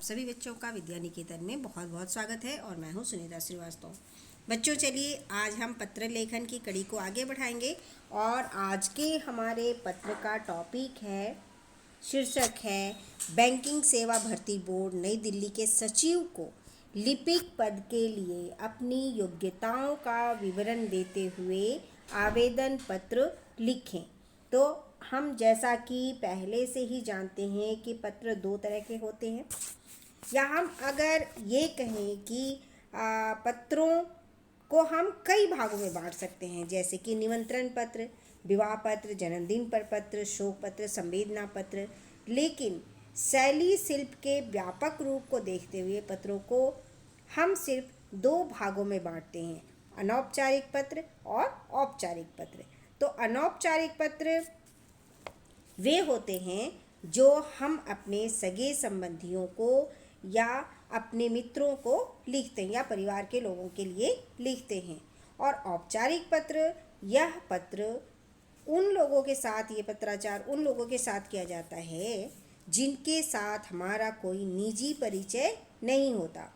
सभी बच्चों का विद्या निकेतन में बहुत बहुत स्वागत है और मैं हूं सुनीता श्रीवास्तव। बच्चों चलिए आज हम पत्र लेखन की कड़ी को आगे बढ़ाएंगे और आज के हमारे पत्र का टॉपिक है, शीर्षक है बैंकिंग सेवा भर्ती बोर्ड नई दिल्ली के सचिव को लिपिक पद के लिए अपनी योग्यताओं का विवरण देते हुए आवेदन पत्र लिखें। तो हम जैसा कि पहले से ही जानते हैं कि पत्र दो तरह के होते हैं, या हम अगर ये कहें कि पत्रों को हम कई भागों में बांट सकते हैं, जैसे कि निमंत्रण पत्र, विवाह पत्र, जन्मदिन पर पत्र, शोक पत्र, संवेदना पत्र। लेकिन शैली शिल्प के व्यापक रूप को देखते हुए पत्रों को हम सिर्फ दो भागों में बांटते हैं, अनौपचारिक पत्र और औपचारिक पत्र। तो अनौपचारिक पत्र वे होते हैं जो हम अपने सगे संबंधियों को या अपने मित्रों को लिखते हैं या परिवार के लोगों के लिए लिखते हैं। और औपचारिक पत्र, यह पत्र उन लोगों के साथ, ये पत्राचार उन लोगों के साथ किया जाता है जिनके साथ हमारा कोई निजी परिचय नहीं होता।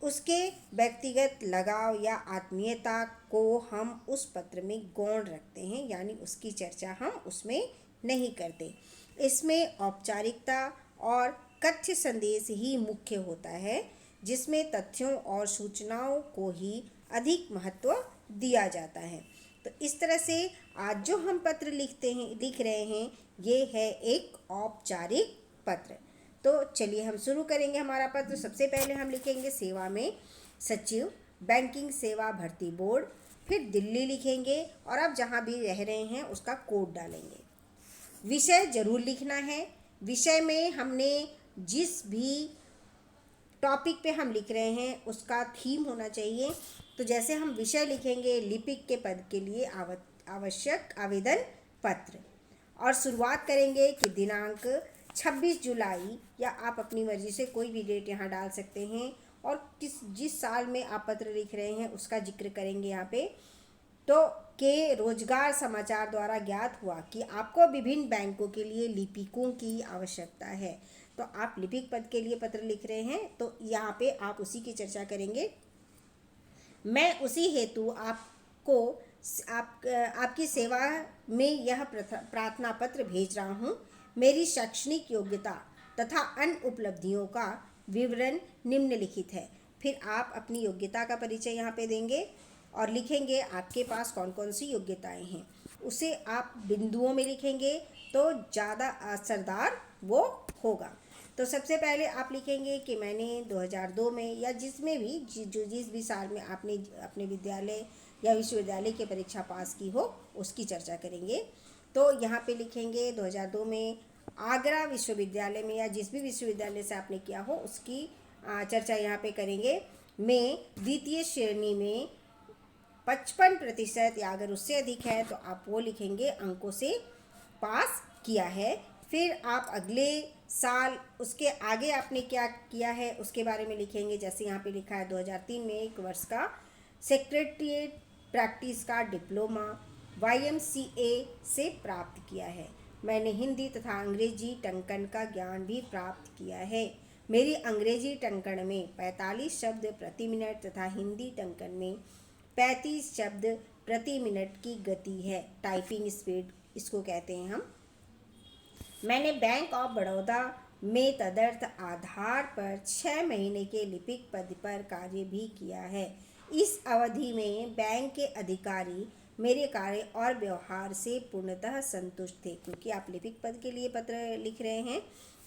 उसके व्यक्तिगत लगाव या आत्मीयता को हम उस पत्र में गौण रखते हैं, यानी उसकी चर्चा हम उसमें नहीं करते। इसमें औपचारिकता और कथ्य संदेश ही मुख्य होता है, जिसमें तथ्यों और सूचनाओं को ही अधिक महत्व दिया जाता है। तो इस तरह से आज जो हम पत्र लिख रहे हैं, ये है एक औपचारिक पत्र। तो चलिए हम शुरू करेंगे हमारा पत्र। सबसे पहले हम लिखेंगे सेवा में सचिव, बैंकिंग सेवा भर्ती बोर्ड, फिर दिल्ली लिखेंगे और अब जहाँ भी रह रहे हैं उसका कोड डालेंगे। विषय जरूर लिखना है। विषय में हमने जिस भी टॉपिक पे हम लिख रहे हैं उसका थीम होना चाहिए। तो जैसे हम विषय लिखेंगे लिपिक के पद के लिए आवश्यक आवेदन पत्र, और शुरुआत करेंगे कि दिनांक 26 जुलाई, या आप अपनी मर्जी से कोई भी डेट यहाँ डाल सकते हैं, और जिस साल में आप पत्र लिख रहे हैं उसका जिक्र करेंगे यहाँ पे। तो के रोजगार समाचार द्वारा ज्ञात हुआ कि आपको विभिन्न बैंकों के लिए लिपिकों की आवश्यकता है। तो आप लिपिक पद के लिए पत्र लिख रहे हैं, तो यहाँ पे आप उसी की चर्चा करेंगे। मैं उसी हेतु आपकी सेवा में यह प्रार्थना पत्र भेज रहा हूँ। मेरी शैक्षणिक योग्यता तथा अन्य उपलब्धियों का विवरण निम्नलिखित है। फिर आप अपनी योग्यता का परिचय यहाँ पे देंगे और लिखेंगे आपके पास कौन कौन सी योग्यताएं हैं। उसे आप बिंदुओं में लिखेंगे तो ज़्यादा असरदार वो होगा। तो सबसे पहले आप लिखेंगे कि मैंने 2002 में या जिसमें भी जिस भी साल में आपने अपने विद्यालय या विश्वविद्यालय की परीक्षा पास की हो उसकी चर्चा करेंगे। तो यहाँ पे लिखेंगे 2002 में आगरा विश्वविद्यालय में या जिस भी विश्वविद्यालय से आपने किया हो उसकी चर्चा यहाँ पे करेंगे। मैं द्वितीय श्रेणी में 55% या अगर उससे अधिक है तो आप वो लिखेंगे अंकों से पास किया है। फिर आप अगले साल उसके आगे आपने क्या किया है उसके बारे में लिखेंगे। जैसे यहाँ पे लिखा है 2003 में 1 वर्ष का सेक्रेटरिएट प्रैक्टिस का डिप्लोमा YMCA से प्राप्त किया है। मैंने हिंदी तथा अंग्रेजी टंकन का ज्ञान भी प्राप्त किया है। मेरी अंग्रेजी टंकन में 45 शब्द प्रति मिनट तथा हिंदी टंकन में 35 शब्द प्रति मिनट की गति है, टाइपिंग स्पीड इसको कहते हैं हम। मैंने बैंक ऑफ बड़ौदा में तदर्थ आधार पर 6 महीने के लिपिक पद पर कार्य भी किया है। इस अवधि में बैंक के अधिकारी मेरे कार्य और व्यवहार से पूर्णतः संतुष्ट थे। क्योंकि आप लिपिक पद के लिए पत्र लिख रहे हैं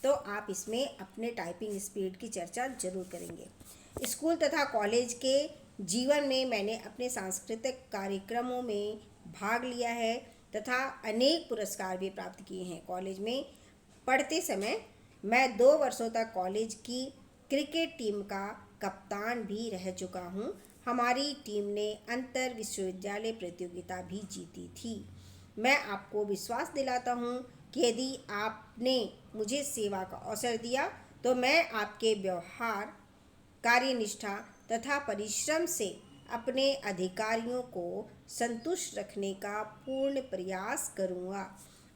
तो आप इसमें अपने टाइपिंग स्पीड की चर्चा जरूर करेंगे। स्कूल तथा कॉलेज के जीवन में मैंने अपने सांस्कृतिक कार्यक्रमों में भाग लिया है तथा अनेक पुरस्कार भी प्राप्त किए हैं। कॉलेज में पढ़ते समय मैं 2 वर्षों तक कॉलेज की क्रिकेट टीम का कप्तान भी रह चुका हूँ। हमारी टीम ने अंतर विश्वविद्यालय प्रतियोगिता भी जीती थी। मैं आपको विश्वास दिलाता हूँ कि यदि आपने मुझे सेवा का अवसर दिया तो मैं आपके व्यवहार, कार्यनिष्ठा तथा परिश्रम से अपने अधिकारियों को संतुष्ट रखने का पूर्ण प्रयास करूँगा।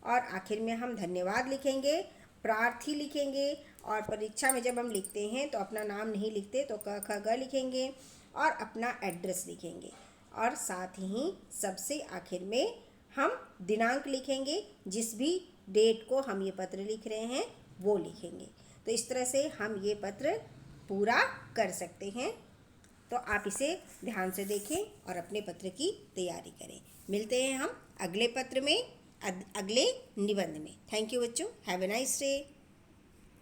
और आखिर में हम धन्यवाद लिखेंगे, प्रार्थी लिखेंगे और परीक्षा में जब हम लिखते हैं तो अपना नाम नहीं लिखते, तो क ख ग लिखेंगे और अपना एड्रेस लिखेंगे, और साथ ही सबसे आखिर में हम दिनांक लिखेंगे, जिस भी डेट को हम ये पत्र लिख रहे हैं वो लिखेंगे। तो इस तरह से हम ये पत्र पूरा कर सकते हैं। तो आप इसे ध्यान से देखें और अपने पत्र की तैयारी करें। मिलते हैं हम अगले पत्र में, अगले निबंध में। थैंक यू बच्चों, हैव ए नाइस डे।